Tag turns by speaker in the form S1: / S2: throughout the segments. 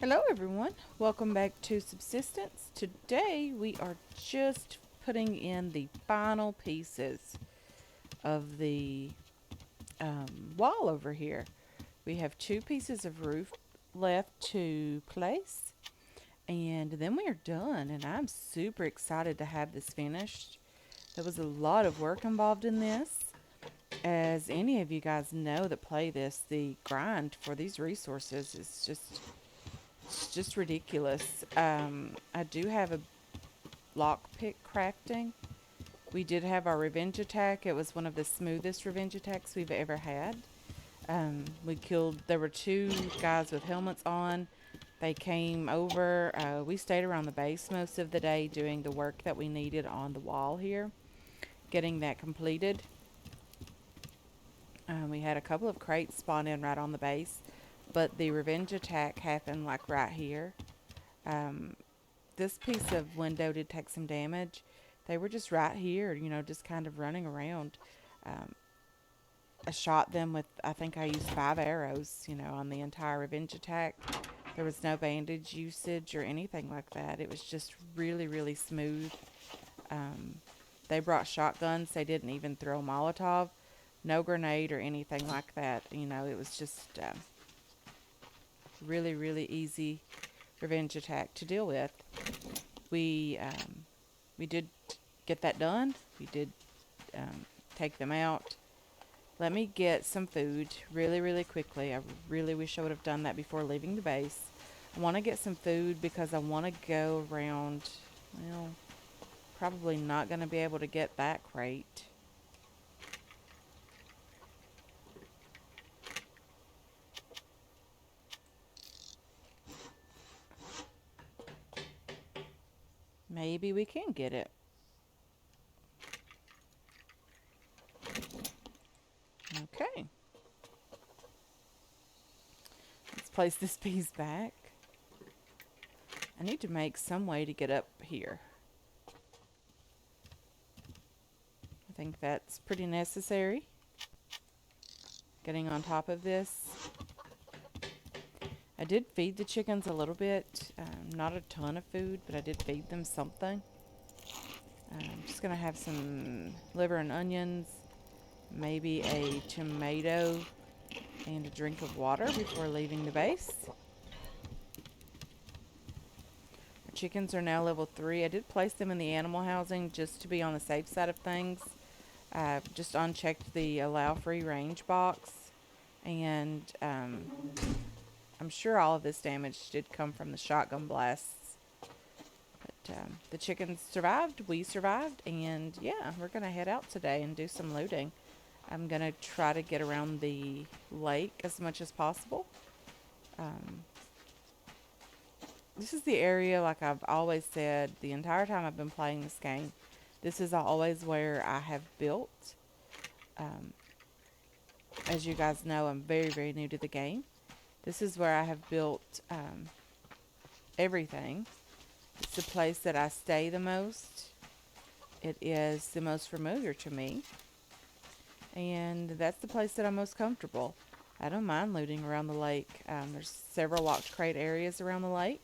S1: Hello everyone, welcome back to Subsistence. Today we are just putting in the final pieces of the wall over here. We have two pieces of roof left to place and then we are done, and I'm super excited to have this finished. There was a lot of work involved in this. As any of you guys know that play this, the grind for these resources is just ridiculous. I do have a lockpick crafting. We did have our revenge attack. It was one of the smoothest revenge attacks we've ever had. We killed, there were two guys with helmets on. They came over. We stayed around the base most of the day doing the work that we needed on the wall here, getting that completed. We had a couple of crates spawn in right on the base, but the revenge attack happened like right here. Um, this piece of window did take some damage. They were just right here, just kind of running around. Um, I shot them with, I think I used 5 arrows, on the entire revenge attack. There was no bandage usage or anything like that. It was just really, really smooth. Um, they brought shotguns. They didn't even throw a Molotov, no grenade or anything like that. It was just really, really easy revenge attack to deal with. We did get that done. We did take them out. Let me get some food really, really quickly. I really wish I would have done that before leaving the base. I want to get some food because I want to go around. Well, probably not going to be able to get that crate. Maybe we can get it. Okay. Let's place this piece back. I need to make some way to get up here. I think that's pretty necessary. Getting on top of this. I did feed the chickens a little bit. Not a ton of food, but I did feed them something. I'm just going to have some liver and onions, maybe a tomato, and a drink of water before leaving the base. Our chickens are now level 3. I did place them in the animal housing just to be on the safe side of things. I just unchecked the allow free range box, and I'm sure all of this damage did come from the shotgun blasts. But the chickens survived, we survived, and yeah, we're going to head out today and do some looting. I'm going to try to get around the lake as much as possible. This is the area, like I've always said, the entire time I've been playing this game, this is always where I have built. Um, as you guys know, I'm very, very new to the game. This is where I have built everything. It's the place that I stay the most. It is the most familiar to me. And that's the place that I'm most comfortable. I don't mind looting around the lake. There's several locked crate areas around the lake.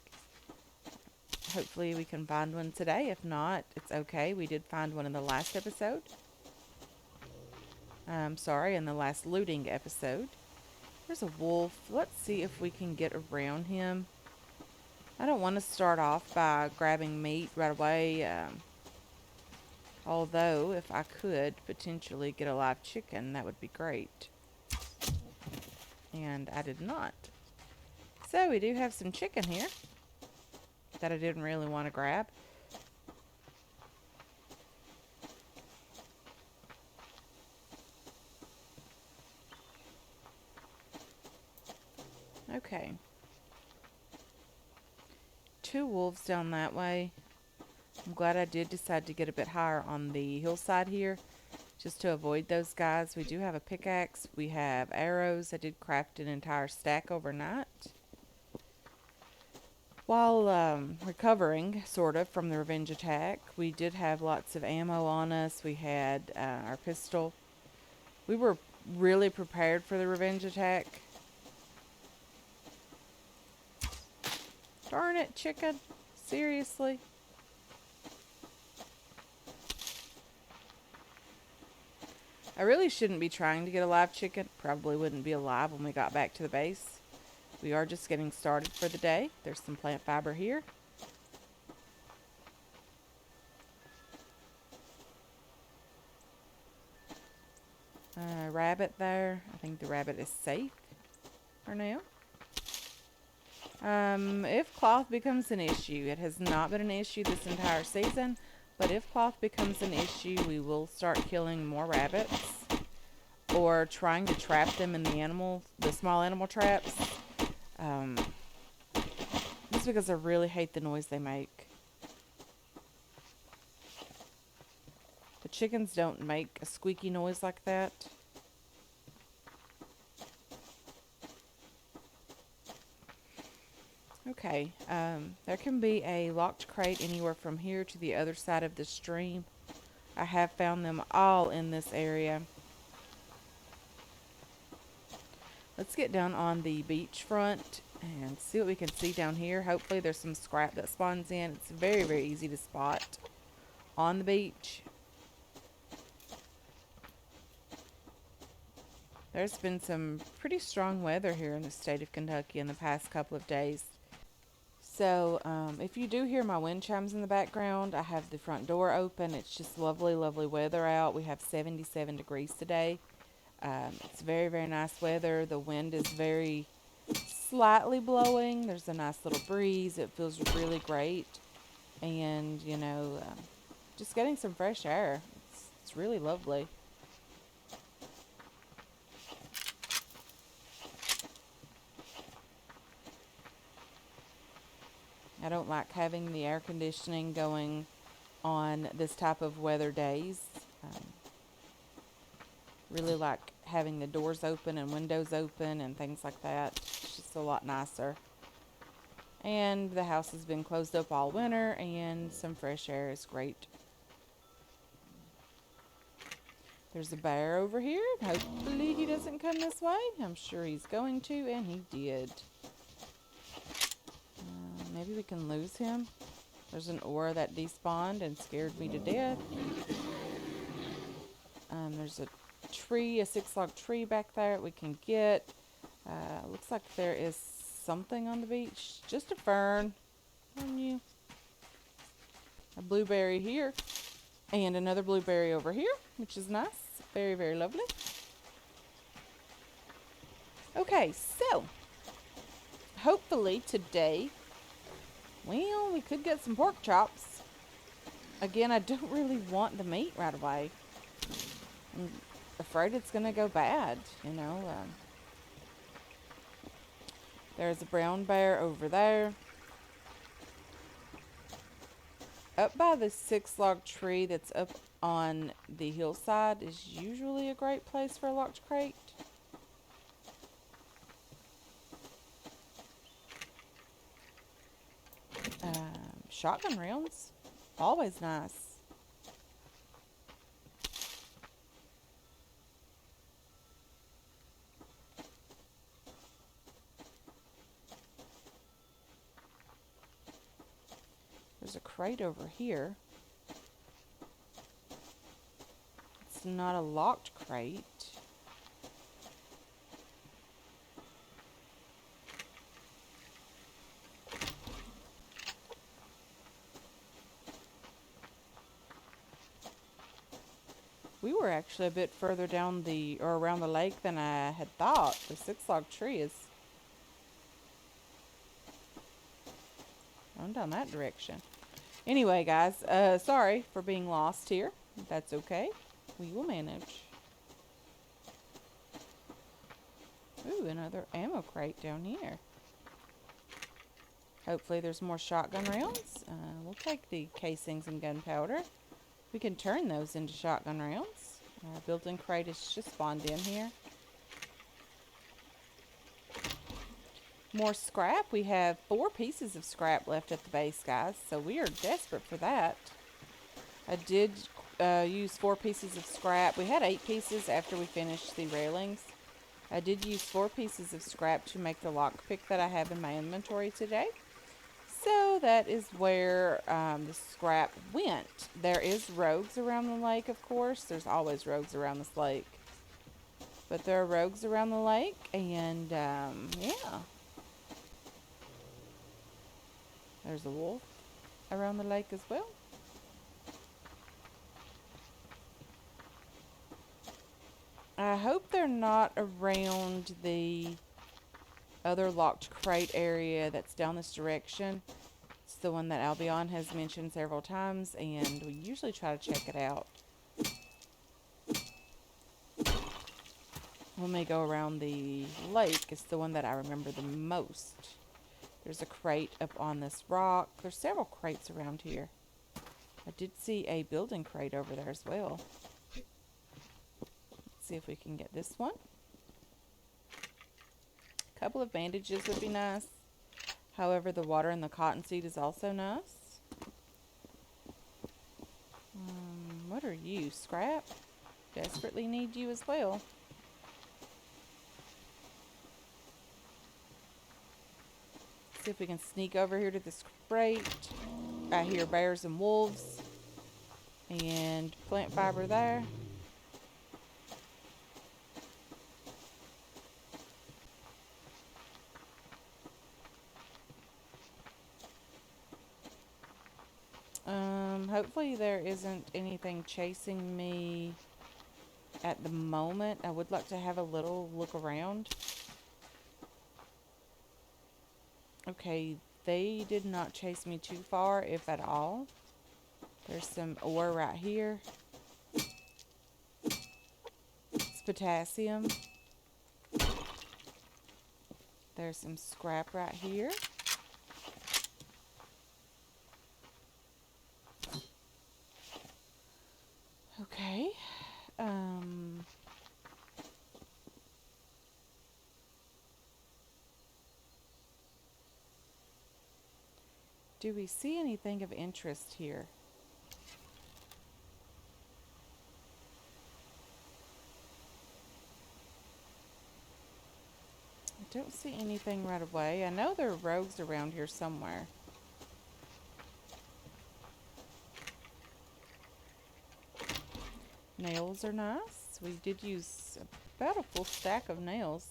S1: Hopefully we can find one today. If not, it's okay. We did find one in the last episode. In the last looting episode. There's a wolf. Let's see if we can get around him. I don't want to start off by grabbing meat right away. Although, if I could potentially get a live chicken, that would be great. And I did not. So we do have some chicken here that I didn't really want to grab. Okay. 2 wolves down that way. I'm glad I did decide to get a bit higher on the hillside here, just to avoid those guys. We do have a pickaxe. We have arrows. I did craft an entire stack overnight. While recovering, sort of, from the revenge attack, we did have lots of ammo on us. We had our pistol. We were really prepared for the revenge attack. Darn it, chicken. Seriously. I really shouldn't be trying to get a live chicken. Probably wouldn't be alive when we got back to the base. We are just getting started for the day. There's some plant fiber here. Rabbit there. I think the rabbit is safe for now. If cloth becomes an issue, it has not been an issue this entire season, but if cloth becomes an issue, we will start killing more rabbits or trying to trap them in the small animal traps. Just because I really hate the noise they make. The chickens don't make a squeaky noise like that. Okay, there can be a locked crate anywhere from here to the other side of the stream. I have found them all in this area. Let's get down on the beach front and see what we can see down here. Hopefully there's some scrap that spawns in. It's very, very easy to spot on the beach. There's been some pretty strong weather here in the state of Kentucky in the past couple of days. So if you do hear my wind chimes in the background, I have the front door open. It's just lovely, lovely weather out. We have 77 degrees today. It's very, very nice weather. The wind is very slightly blowing. There's a nice little breeze. It feels really great. And, just getting some fresh air. It's really lovely. I don't like having the air conditioning going on this type of weather days. Really like having the doors open and windows open and things like that. It's just a lot nicer. And the house has been closed up all winter, and some fresh air is great. There's a bear over here. Hopefully he doesn't come this way. I'm sure he's going to, and he did. Maybe we can lose him. There's an aura that despawned and scared me to death. There's a tree, a 6-log tree back there that we can get. Looks like there is something on the beach. Just a fern on you. A blueberry here. And another blueberry over here, which is nice. Very, very lovely. Okay, so hopefully today, well, we could get some pork chops. Again, I don't really want the meat right away. I'm afraid it's going to go bad, There's a brown bear over there. Up by the 6-log tree that's up on the hillside is usually a great place for a locked crate. Shotgun rounds, always nice. There's a crate over here. It's not a locked crate. We were actually a bit further down around the lake than I had thought. The 6-log tree is on down that direction. Anyway, guys, sorry for being lost here. That's okay. We will manage. Ooh, another ammo crate down here. Hopefully there's more shotgun rounds. We'll take the casings and gunpowder. We can turn those into shotgun rounds. Our built-in crate is just spawned in here. More scrap. We have 4 pieces of scrap left at the base, guys, so we are desperate for that. I did use 4 pieces of scrap. We had 8 pieces after we finished the railings. I did use 4 pieces of scrap to make the lockpick that I have in my inventory today. So that is where the scrap went. There is rogues around the lake, of course. There's always rogues around this lake. But there are rogues around the lake, and yeah. There's a wolf around the lake as well. I hope they're not around the other locked crate area that's down this direction. It's the one that Albion has mentioned several times, and we usually try to check it out when we go around the lake. It's the one that I remember the most. There's a crate up on this rock. There's several crates around here. I did see a building crate over there as well. Let's see if we can get this one. A couple of bandages would be nice. However, the water and the cottonseed is also nice. What are you? Scrap? Desperately need you as well. See if we can sneak over here to this crate. I hear bears and wolves. And plant fiber there. Hopefully there isn't anything chasing me at the moment. I would like to have a little look around. Okay, they did not chase me too far, if at all. There's some ore right here. It's potassium. There's some scrap right here. Okay. Do we see anything of interest here? I don't see anything right away. I know there are rogues around here somewhere. Nails are nice. We did use about a full stack of nails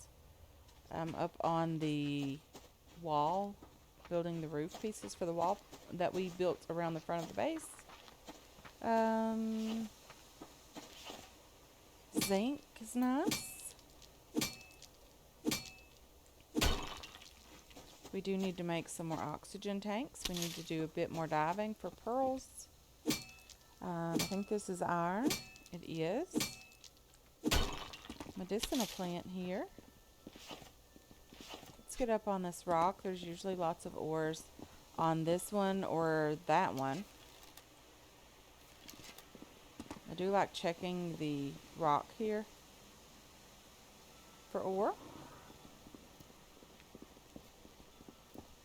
S1: up on the wall, building the roof pieces for the wall that we built around the front of the base. Zinc is nice. We do need to make some more oxygen tanks. We need to do a bit more diving for pearls. I think this is iron. It is. Medicinal plant here. Let's get up on this rock. There's usually lots of ores on this one or that one. I do like checking the rock here for ore.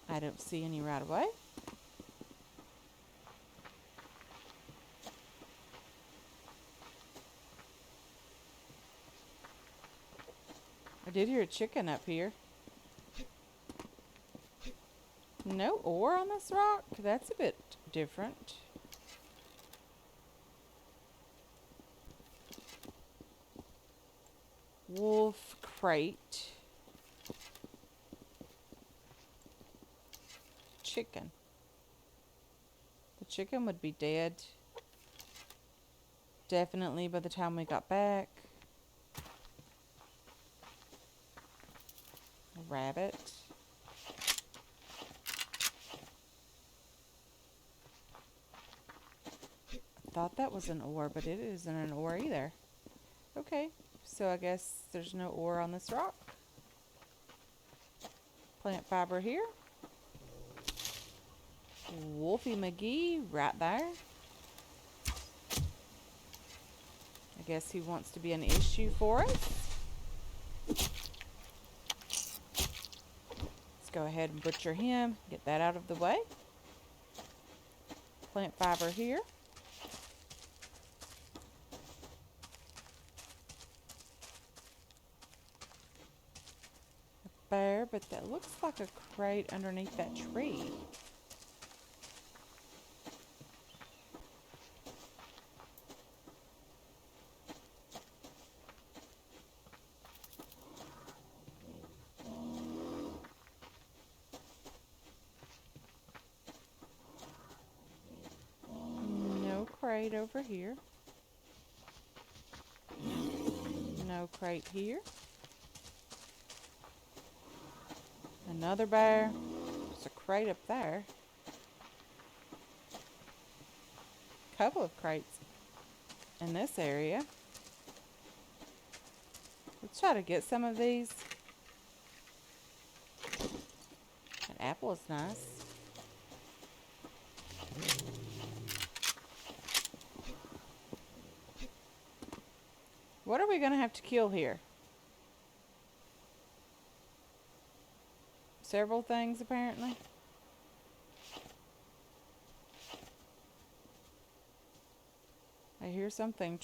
S1: I don't see any right away. I did hear a chicken up here. No ore on this rock? That's a bit different. Wolf crate. Chicken. The chicken would be dead. Definitely by the time we got back. A rabbit. I thought that was an ore, but it isn't an ore either. Okay, so I guess there's no ore on this rock. Plant fiber here. Wolfie McGee right there. I guess he wants to be an issue for us. Let's go ahead and butcher him. Get that out of the way. Plant fiber here. A bear, but that looks like a crate underneath that tree. crate over here. No crate here. Another bear. There's a crate up there. Couple of crates in this area. Let's try to get some of these. An apple is nice. What are we going to have to kill here? Several things, apparently. I hear something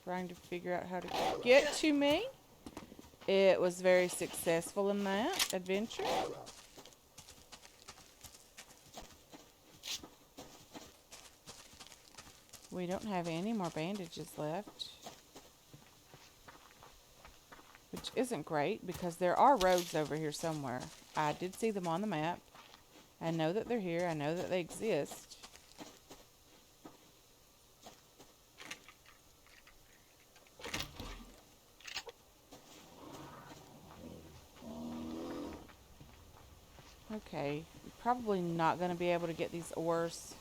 S1: trying to figure out how to get to me. It was very successful in that adventure. We don't have any more bandages left, which isn't great because there are roads over here somewhere. I did see them on the map. I know that they're here. I know that they exist. Okay, probably not going to be able to get these ores.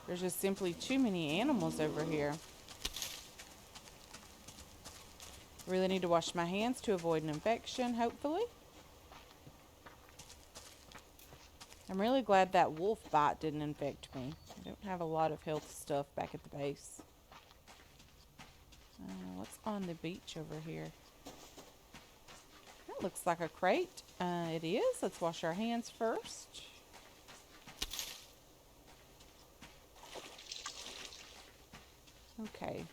S1: There's just simply too many animals over here. Really need to wash my hands to avoid an infection, hopefully. I'm really glad that wolf bite didn't infect me. I don't have a lot of health stuff back at the base. What's on the beach over here? That looks like a crate. It is. Let's wash our hands first. Okay.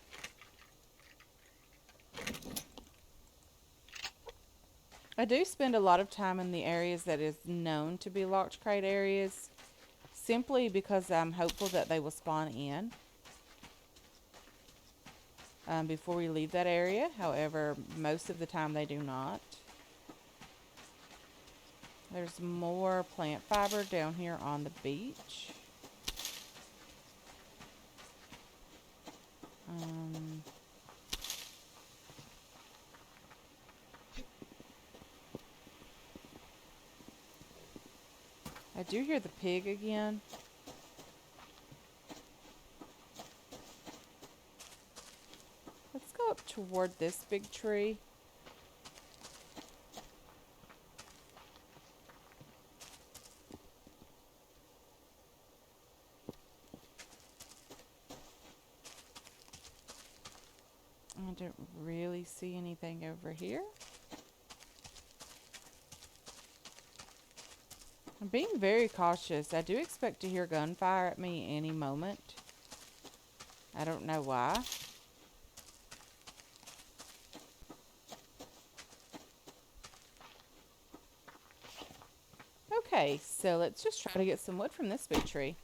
S1: I do spend a lot of time in the areas that is known to be locked crate areas, simply because I'm hopeful that they will spawn in before we leave that area. However, most of the time they do not. There's more plant fiber down here on the beach. I do hear the pig again. Let's go up toward this big tree. I don't really see anything over here. I'm being very cautious. I do expect to hear gunfire at me any moment. I don't know why. Okay, so let's just try to get some wood from this big tree.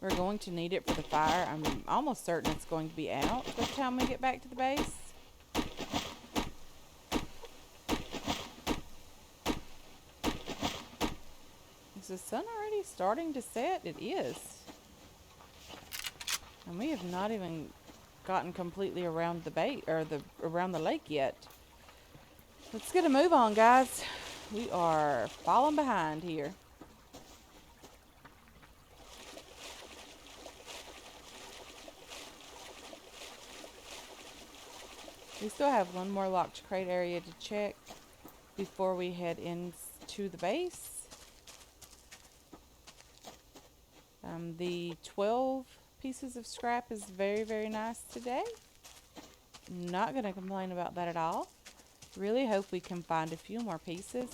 S1: We're going to need it for the fire. I'm almost certain it's going to be out by the time we get back to the base. Is the sun already starting to set? It is. And we have not even gotten completely around the bay or around the lake yet. Let's get a move on, guys. We are falling behind here. We still have one more locked crate area to check before we head into the base. The 12 pieces of scrap is very, very nice today. Not going to complain about that at all. Really hope we can find a few more pieces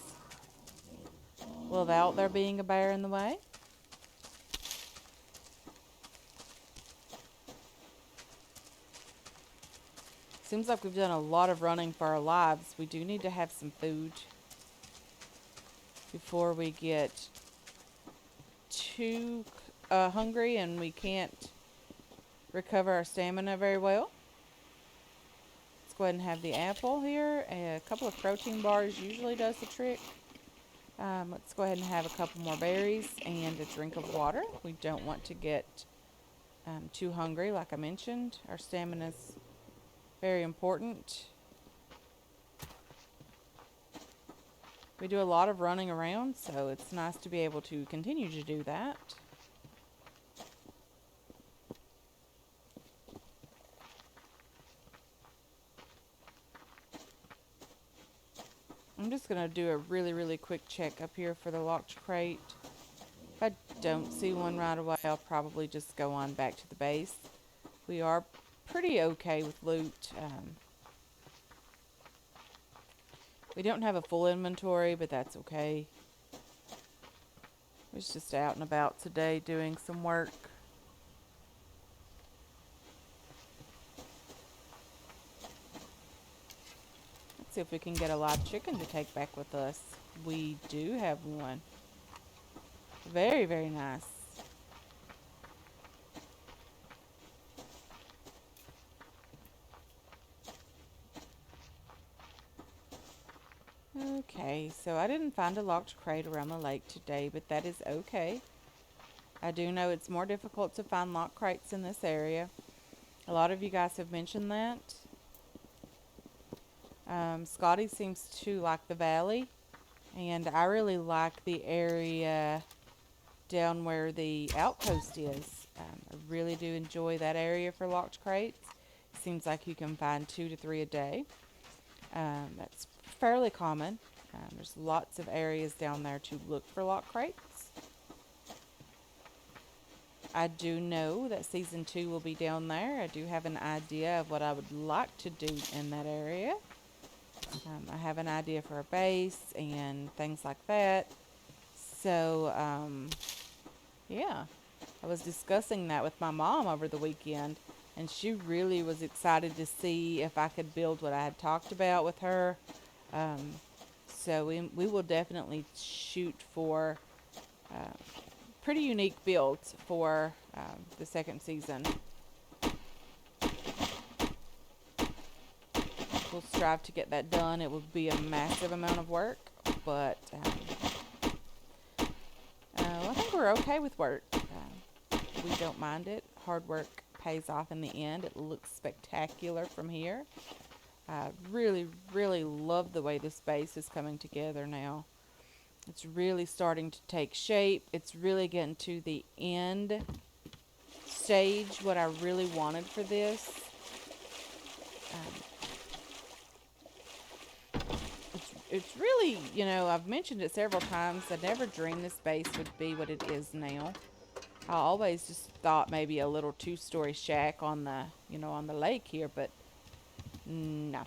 S1: without there being a bear in the way. Seems like we've done a lot of running for our lives. We do need to have some food before we get too hungry and we can't recover our stamina very well. Let's go ahead and have the apple here. A couple of protein bars usually does the trick. Let's go ahead and have a couple more berries and a drink of water. We don't want to get too hungry, like I mentioned. Our stamina is very important. We do a lot of running around, so it's nice to be able to continue to do that. I'm just going to do a really quick check up here for the locked crate. If I don't see one right away, I'll probably just go on back to the base. We are pretty okay with loot. We don't have a full inventory, but that's okay. I was just out and about today doing some work. Let's see if we can get a live chicken to take back with us. We do have one. Very nice. Okay, so I didn't find a locked crate around the lake today, but that is okay. I do know it's more difficult to find locked crates in this area. A lot of you guys have mentioned that. Scotty seems to like the valley, and I really like the area down where the outpost is. I really do enjoy that area for locked crates. Seems like you can find 2 to 3 a day. That's fairly common. There's lots of areas down there to look for locked crates. I do know that season 2 will be down there. I do have an idea of what I would like to do in that area. I have an idea for a base and things like that. So, yeah, I was discussing that with my mom over the weekend, and she really was excited to see if I could build what I had talked about with her. So we will definitely shoot for pretty unique builds for the second season. We'll strive to get that done. It will be a massive amount of work, but I think we're okay with work. We don't mind it. Hard work pays off in the end. It looks spectacular from here. I really love the way this base is coming together now. It's really starting to take shape. It's really getting to the end stage, what I really wanted for this. It's really, you know, I've mentioned it several times. I never dreamed this base would be what it is now. I always just thought maybe a little 2-story shack on the, on the lake here, but no.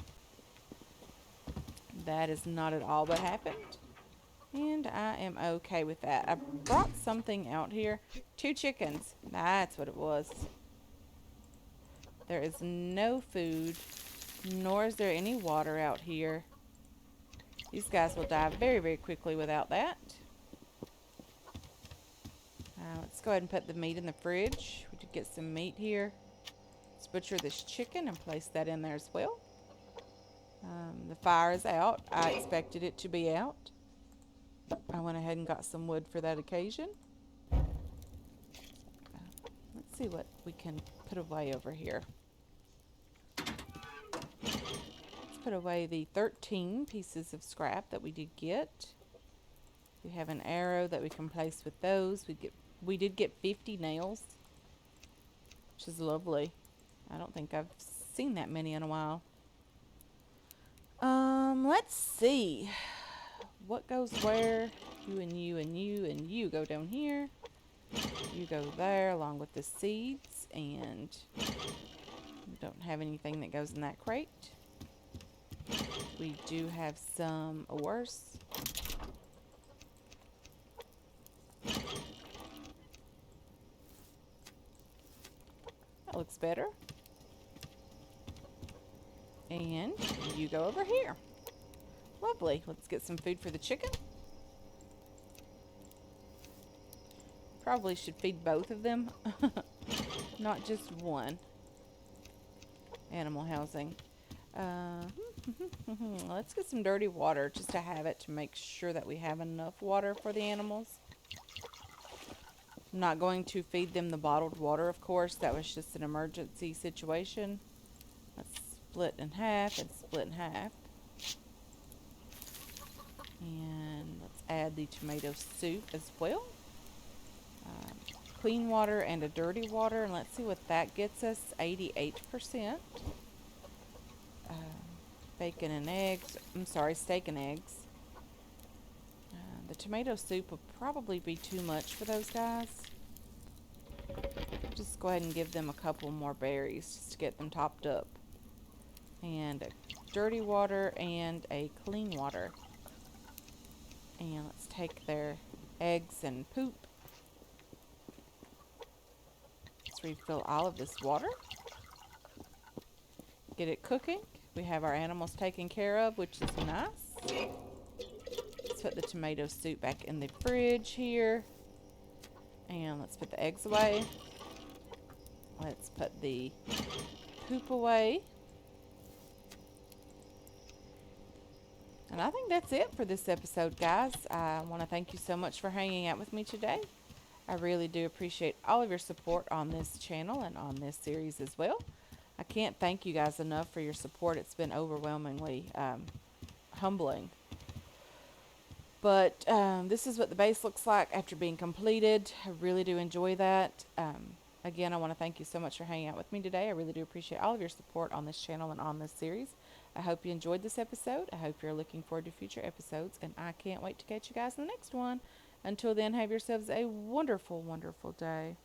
S1: That is not at all what happened. And I am okay with that. I brought something out here. 2 chickens. That's what it was. There is no food, nor is there any water out here. These guys will die very quickly without that. Let's go ahead and put the meat in the fridge. We did get some meat here. Let's butcher this chicken and place that in there as well. The fire is out. I expected it to be out. I went ahead and got some wood for that occasion. Let's see what we can put away over here. Put away the 13 pieces of scrap that we did get. We have an arrow that we can place with those. We did get 50 nails, which is lovely. I don't think I've seen that many in a while. Let's see what goes where. You and you and you and you go down here. You go there along with the seeds, and we don't have anything that goes in that crate. We do have some ores. That looks better. And you go over here. Lovely. Let's get some food for the chicken. Probably should feed both of them, not just one. Animal housing. Let's get some dirty water just to have it to make sure that we have enough water for the animals. I'm not going to feed them the bottled water, of course. That was just an emergency situation. Let's split in half and split in half. And let's add the tomato soup as well. Um, Clean water and a dirty water, and let's see what that gets us. 88%. Bacon and eggs. I'm sorry, steak and eggs. The tomato soup will probably be too much for those guys. Just go ahead and give them a couple more berries just to get them topped up. And a dirty water and a clean water. And let's take their eggs and poop. Let's refill all of this water. Get it cooking. We have our animals taken care of, which is nice. Let's put the tomato soup back in the fridge here. And let's put the eggs away. Let's put the poop away. And I think that's it for this episode, guys. I want to thank you so much for hanging out with me today. I really do appreciate all of your support on this channel and on this series as well. I can't thank you guys enough for your support. It's been overwhelmingly humbling. But this is what the base looks like after being completed. I really do enjoy that. Again, I want to thank you so much for hanging out with me today. I really do appreciate all of your support on this channel and on this series. I hope you enjoyed this episode. I hope you're looking forward to future episodes, and I can't wait to catch you guys in the next one. Until then, have yourselves a wonderful, wonderful day.